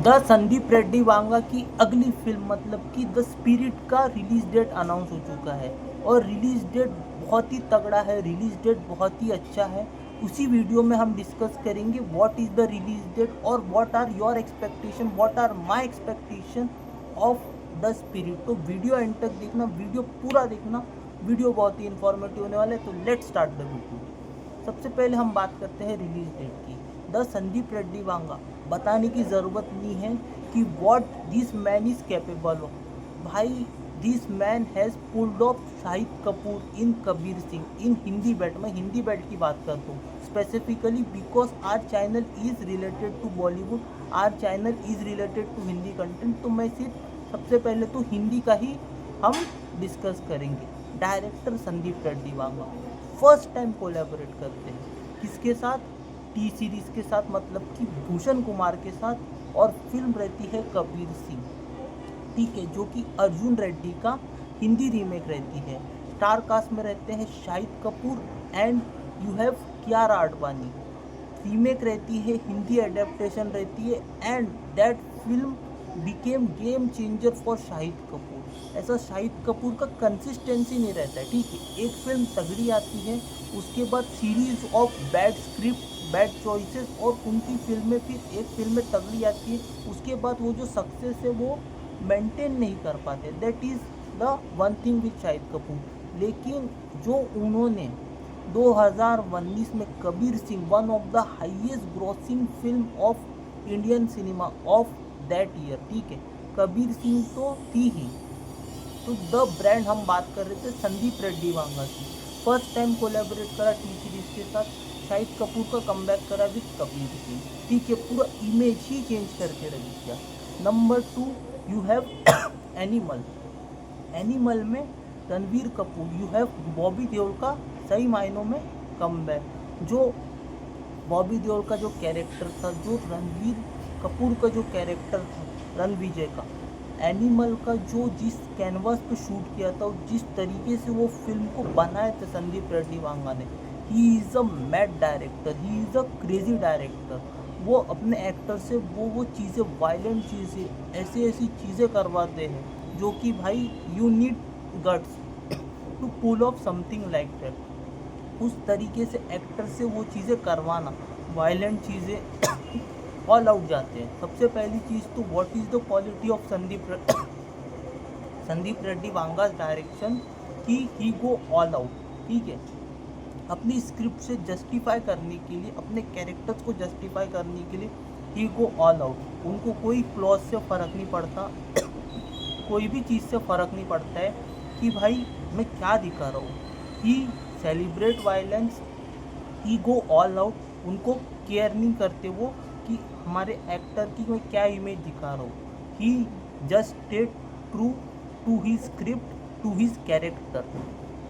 The Sandeep Reddy Vanga की अगली film मतलब कि द स्पिरिट का रिलीज डेट अनाउंस हो चुका है और रिलीज डेट बहुत ही तगड़ा है, रिलीज डेट बहुत ही अच्छा है। उसी वीडियो में हम डिस्कस करेंगे what is the release date और what are your expectation, what are my expectation of the spirit. तो वीडियो एंड तक देखना, वीडियो पूरा देखना, वीडियो बहुत ही इन्फॉर्मेटिव होने वाला है। तो लेट्स स्टार्ट द वीडियो। सबसे पहले हम बात करते हैं रिलीज डेट की। द संदीप रेड्डी वांगा, बताने की ज़रूरत नहीं है कि what this man is capable of. भाई this man has pulled off Shahid Kapoor in Kabir Singh in Hindi belt. मैं हिंदी बेल्ट की बात करता हूँ specifically because our channel is related to Bollywood, our channel is related to Hindi content. तो मैं सिर्फ सबसे पहले तो हिंदी का ही हम डिस्कस करेंगे। Director Sandeep Reddy Vanga first time collaborate करते हैं किसके साथ? टी सीरीज़ के साथ, मतलब कि भूषण कुमार के साथ। और फिल्म रहती है कबीर सिंह, ठीक है, जो कि अर्जुन रेड्डी का हिंदी रीमेक रहती है। स्टार कास्ट में रहते हैं Shahid Kapoor and you have Kiara Advani. Remake रहती है, हिंदी एडेप्टेशन रहती है and that film became game changer for Shahid Kapoor. ऐसा शाहिद कपूर का कंसिस्टेंसी नहीं रहता है, ठीक है। एक फिल्म तगड़ी आती है, उसके बाद series of bad script, bad choices और उनकी फिल्में, फिर एक फिल्म में तगड़ी आती है, उसके बाद वो जो सक्सेस है वो मेंटेन नहीं कर पाते। That is the one thing with Shahid Kapoor. लेकिन जो उन्होंने 2019 में Kabir Singh, one of the highest grossing film of Indian cinema of that year, ठीक है, कबीर सिंह तो थी ही। तो द ब्रांड हम बात कर रहे थे संदीप रेड्डी वांगा की। फर्स्ट टाइम कोलैबोरेट करा टी सीरीज के साथ, शाहिद कपूर का कमबैक करा विद कबीर सिंह, ठीक है, पूरा इमेज ही चेंज करके रख दिया। Number 2 you have animal. Animal में रणवीर कपूर, यू हैव बॉबी देओल का सही मायनों में कमबैक। जो बॉबी देओल का जो कैरेक्टर था, जो रणवीर कपूर का जो कैरेक्टर था रणविजय का, एनिमल का जो जिस कैनवास पे शूट किया था, जिस तरीके से वो फिल्म को बनाए थे संदीप रेड्डी वांगा ने, he is a mad director, he is a crazy director. वो अपने एक्टर से वो चीज़ें, वायलेंट चीज़ें, ऐसी ऐसी चीज़ें करवाते हैं जो कि भाई you need guts to pull off something like that. उस तरीके से एक्टर से वो चीज़ें करवाना, वायलेंट चीज़ें ऑल आउट जाते हैं। सबसे पहली चीज़ तो what is the quality of Sandeep Reddy Vanga direction की ही गो ऑल आउट, ठीक है। अपनी स्क्रिप्ट से जस्टिफाई करने के लिए, अपने कैरेक्टर्स को जस्टिफाई करने के लिए ही गो ऑल आउट। उनको कोई क्लॉज से फ़र्क नहीं पड़ता, कोई भी चीज़ से फ़र्क नहीं पड़ता है कि भाई मैं क्या दिखा रहा हूँ। ही सेलिब्रेट वायलेंस, ही गो ऑल आउट। उनको केयर नहीं करते वो कि हमारे एक्टर की मैं क्या इमेज दिखा रहा हूँ। He just state true to he script, to his character.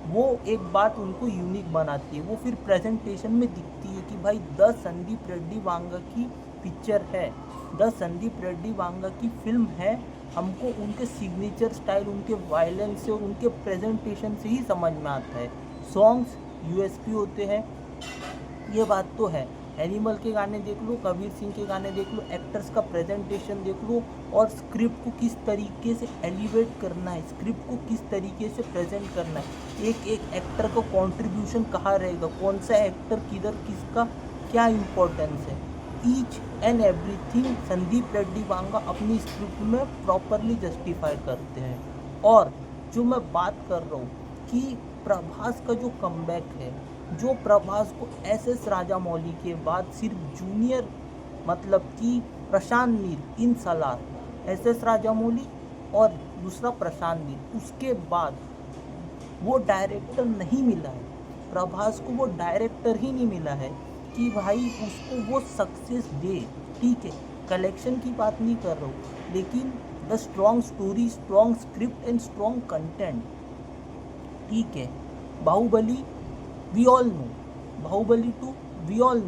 वो एक बात उनको यूनिक बनाती है, वो फिर प्रेजेंटेशन में दिखती है कि भाई द संदीप रेड्डी वांगा की पिक्चर है, द संदीप रेड्डी वांगा की फिल्म है। हमको उनके सिग्नेचर स्टाइल, उनके वायलेंस से और उनके प्रेजेंटेशन से ही समझ में आता है। सॉन्ग्स यूएसपी होते हैं, ये बात तो है। एनिमल के गाने देख लो, कबीर सिंह के गाने देख लो, एक्टर्स का प्रेजेंटेशन देख लो और स्क्रिप्ट को किस तरीके से एलिवेट करना है, स्क्रिप्ट को किस तरीके से प्रेजेंट करना है, एक एक एक्टर का कंट्रीब्यूशन कहाँ रहेगा, कौन सा एक्टर किधर, किसका क्या इम्पोर्टेंस है, each and everything Sandeep Reddy Vanga अपनी स्क्रिप्ट में प्रॉपरली जस्टिफाई करते हैं। और जो मैं बात कर रहा हूँ कि प्रभास का जो कमबैक है, जो प्रभास को एस राजामौली के बाद सिर्फ जूनियर, मतलब कि प्रशांत नील इन सलार, एस राजामौली और दूसरा प्रशांत नील, उसके बाद वो डायरेक्टर नहीं मिला है प्रभास को, वो डायरेक्टर ही नहीं मिला है कि भाई उसको वो सक्सेस दे, ठीक है। कलेक्शन की बात नहीं कर रहा हूँ, लेकिन the strong story, strong script and strong content, ठीक है। Baahubali, we all know, Bahubali 2, we all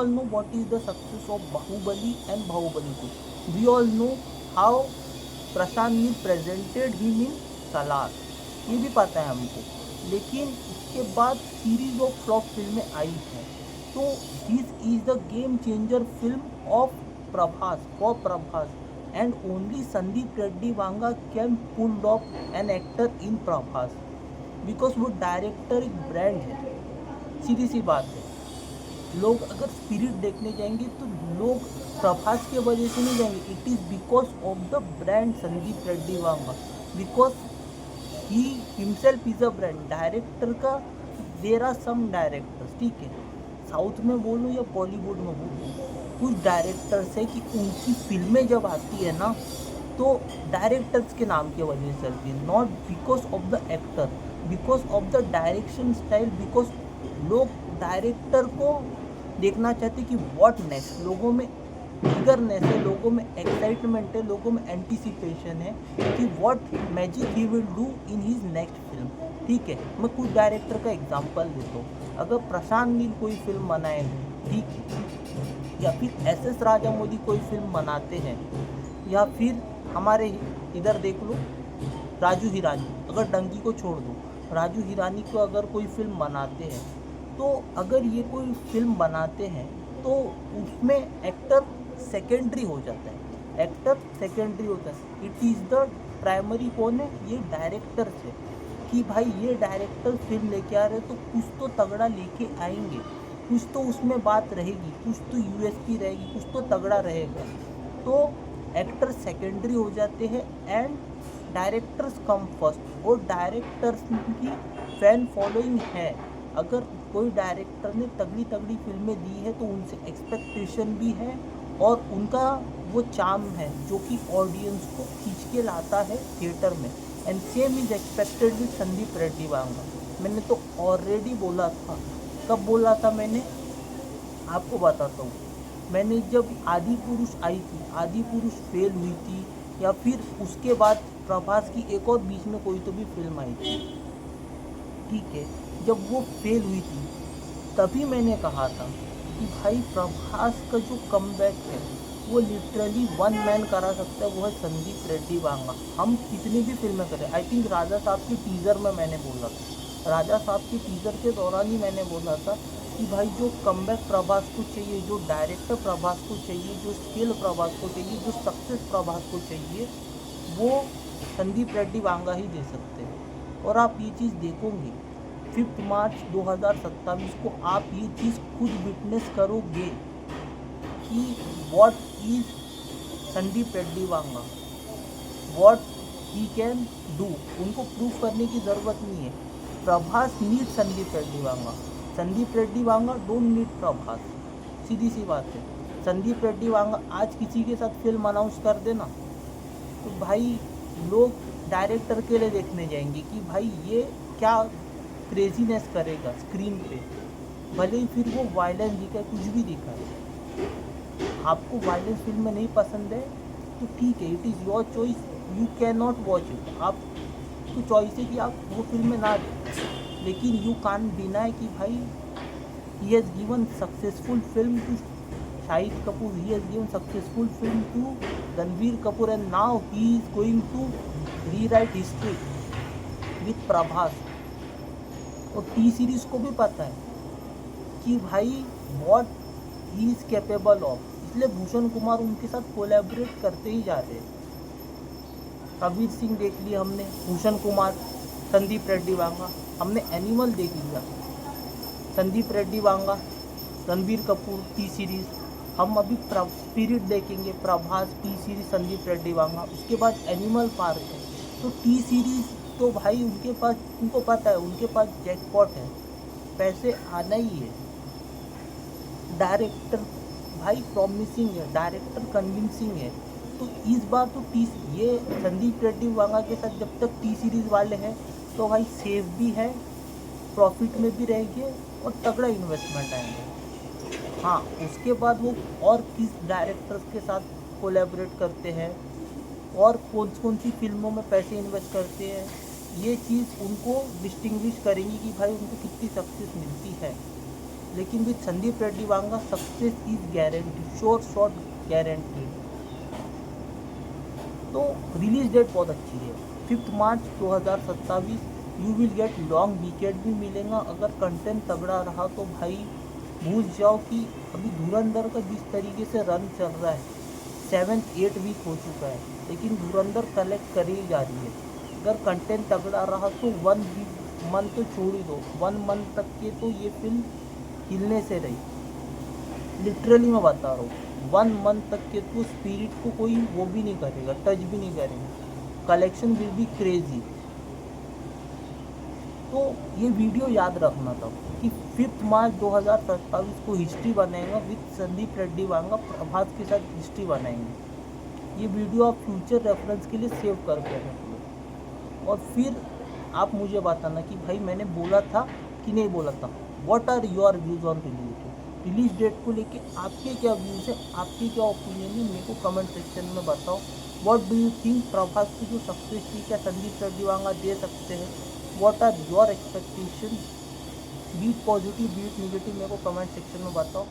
know what is the success of Bahubali and Bahubali 2. We all know how Prashanth Neel presented him in Salar, ये भी पता है हमको। लेकिन उसके बाद सीरीज ऑफ फ्लॉप फिल्में आई हैं। तो this is the game changer film of Prabhas, and only Sandeep Reddy Vanga can pull off an actor in Prabhas, because वो डायरेक्टर एक ब्रांड है। सीधी सी बात है, लोग अगर स्पिरिट देखने जाएंगे तो लोग प्रभास के वजह से नहीं जाएंगे, it is because of the brand Sandeep Reddy Vanga, because he himself is a brand. Director का देर आर सम डायरेक्टर्स, ठीक है, साउथ में बोलूँ या बॉलीवुड में बोलूँ, कुछ डायरेक्टर्स है कि उनकी फिल्में जब आती है ना तो डायरेक्टर्स के नाम की वजह से चलती है, not because of the actor, because of the direction style, because लोग डायरेक्टर को देखना चाहते कि व्हाट नेक्स्ट, लोगों में ईगरनेस है, लोगों में एक्साइटमेंट है, लोगों में एंटिसिपेशन है कि what magic he will do in his next film. ठीक है, मैं कुछ डायरेक्टर का एग्जांपल देता हूँ। अगर प्रशांत नील कोई फिल्म बनाए, ठीक है, या फिर एस राजामौली कोई फिल्म बनाते हैं, या फिर हमारे इधर देख लो राजू हिरानी, अगर डंकी को छोड़ दो, राजू हिरानी को अगर कोई फिल्म बनाते हैं, तो अगर ये कोई फिल्म बनाते हैं तो उसमें एक्टर सेकेंडरी हो जाता है, एक्टर सेकेंडरी होता है। इट इज़ द प्राइमरी कौन है, ये डायरेक्टर है कि भाई ये डायरेक्टर फिल्म लेके आ रहे तो कुछ तो तगड़ा लेके आएंगे, कुछ तो उसमें बात रहेगी, कुछ तो यूएसपी रहेगी, कुछ तो तगड़ा रहेगा। तो एक्टर सेकेंडरी हो जाते हैं एंड डायरेक्टर्स कम फर्स्ट, और डायरेक्टर्स की फैन फॉलोइंग है। अगर कोई डायरेक्टर ने तगड़ी तगड़ी फिल्में दी है तो उनसे एक्सपेक्टेशन भी है और उनका वो चार्म है जो कि ऑडियंस को खींच के लाता है थिएटर में। And same is expected with Sandeep Reddy Vanga. मैंने तो ऑलरेडी बोला था, कब बोला था मैंने आपको बताता हूँ। मैंने जब आदि पुरुष आई थी, आदि पुरुष फेल हुई थी, या फिर उसके बाद प्रभास की एक और बीच में कोई तो भी फिल्म आई थी, ठीक है, जब वो फेल हुई थी तभी मैंने कहा था कि भाई प्रभास का जो कमबैक है वो लिटरली वन मैन करा सकता है, वो है संदीप रेड्डी वांगा। हम कितनी भी फिल्में करें, आई थिंक राजा साहब की टीज़र में मैंने बोला था, राजा साहब की टीज़र के दौरान ही मैंने बोला था कि भाई जो कमबैक प्रभास को चाहिए, जो डायरेक्टर प्रभास को चाहिए, जो स्किल प्रभास को चाहिए, जो सक्सेस प्रभास को चाहिए, वो संदीप रेड्डी वांगा ही दे सकते हैं। और आप ये चीज़ देखोगे 5 मार्च 2027 को, आप ये चीज़ खुद विटनेस करोगे कि what is Sandeep Reddy Vanga, what he can do. उनको प्रूव करने की ज़रूरत नहीं है। Prabhas need Sandeep Reddy Vanga, Sandeep Reddy Vanga don't need Prabhas. सीधी सी बात है। संदीप रेड्डी वांगा आज किसी के साथ फिल्म अनाउंस कर देना तो भाई लोग डायरेक्टर के लिए देखने जाएंगे कि भाई ये क्या क्रेजीनेस करेगा स्क्रीन पे, भले ही फिर वो वायलेंस दिखाए, कुछ भी दिखाए। आपको वायलेंस फिल्म में नहीं पसंद है तो ठीक है, it is your choice, you can not watch it. आप तो चॉइस है कि आप वो फिल्म में ना देखें, लेकिन यू कान डिनाई कि भाई he has given successful film to Shahid Kapoor, he has given successful film to Ranveer Kapoor, and now he is going to rewrite history with Prabhas. और टी सीरीज़ को भी पता है कि भाई what he is capable of, इसलिए भूषण कुमार उनके साथ कोलैबोरेट करते ही जा रहे हैं। कबीर सिंह देख लिया हमने, भूषण कुमार, संदीप रेड्डी वांगा, हमने एनिमल देख लिया, संदीप रेड्डी वांगा, रणबीर कपूर, टी सीरीज़। हम अभी स्पिरिट देखेंगे, प्रभास, टी सीरीज़, संदीप रेड्डी वांगा, उसके बाद एनिमल पार्क है। तो टी सीरीज़ तो भाई उनके पास, उनको पता है, उनके पास जैकपॉट है, पैसे आना ही है। डायरेक्टर भाई प्रॉमिसिंग है, डायरेक्टर कन्विंसिंग है। तो इस बार तो ये संदीप रेड्डी वांगा के साथ जब तक टी सीरीज़ वाले हैं तो भाई सेफ भी है, प्रॉफिट में भी रहेंगे और तगड़ा इन्वेस्टमेंट आएंगे। हाँ, उसके बाद वो और किस डायरेक्टर्स के साथ कोलैबोरेट करते हैं और कौन सी फिल्मों में पैसे इन्वेस्ट करते हैं, ये चीज़ उनको डिस्टिंग्विश करेंगी कि भाई उनको कितनी सक्सेस मिलती है। लेकिन with Sandeep Reddy Vanga success is guarantee, short guarantee. तो रिलीज डेट बहुत अच्छी है, 5 मार्च 2027। You will get long weekend भी मिलेगा। अगर कंटेंट तगड़ा रहा तो भाई भूल जाओ कि अभी धुरंधर का जिस तरीके से रन चल रहा है 7th 8 वीक हो चुका है, लेकिन धुरंधर कलेक्ट कर ही जा रही है। अगर कंटेंट तगड़ा रहा तो 1 मंथ तो छोड़ ही दो, 1 मंथ तक के तो ये फिल्म हिलने से रही, लिटरली मैं बता रहा हूँ। 1 मंथ तक के तो स्पिरिट को कोई वो भी नहीं करेगा, टच भी नहीं करेंगे। Collection will be crazy. तो ये वीडियो याद रखना था कि 5 मार्च 2027 को हिस्ट्री बनाएगा विद संदीप रेड्डी वांगा, प्रभास के साथ हिस्ट्री बनाएंगे। ये वीडियो आप फ्यूचर रेफरेंस के लिए सेव करके रख लो, और फिर आप मुझे बताना कि भाई मैंने बोला था कि नहीं बोला था। What are your views on release date को लेके आपके क्या व्यूज़ है, आपके क्या ओपिनियन है, मेरे को कमेंट सेक्शन में बताओ। What do you think, Prabhas की जो सक्सेस थी क्या संदीप रेड्डी वांगा दे सकते हैं? What are your expectation, be it positive be it negative, मेरे को कमेंट सेक्शन में बताओ।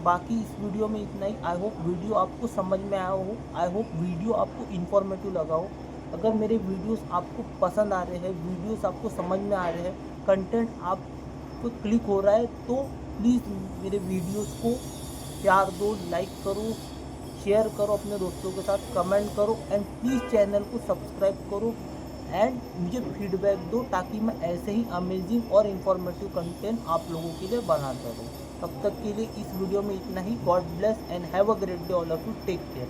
बाकी इस वीडियो में इतना ही। आई होप वीडियो आपको समझ में आया हो, आई होप वीडियो आपको इन्फॉर्मेटिव लगा हो। अगर मेरे वीडियोस आपको पसंद आ रहे हैं, वीडियोस आपको समझ में आ रहे हैं, कंटेंट आपको क्लिक हो रहा है, तो प्लीज़ मेरे वीडियोस को प्यार दो, लाइक करो, शेयर करो अपने दोस्तों के साथ, कमेंट करो, एंड प्लीज़ चैनल को सब्सक्राइब करो एंड मुझे फीडबैक दो, ताकि मैं ऐसे ही अमेजिंग और इन्फॉर्मेटिव कंटेंट आप लोगों के लिए बनाता रहूँ। तब तक के लिए इस वीडियो में इतना ही। God bless and have a great day all of you. Take care.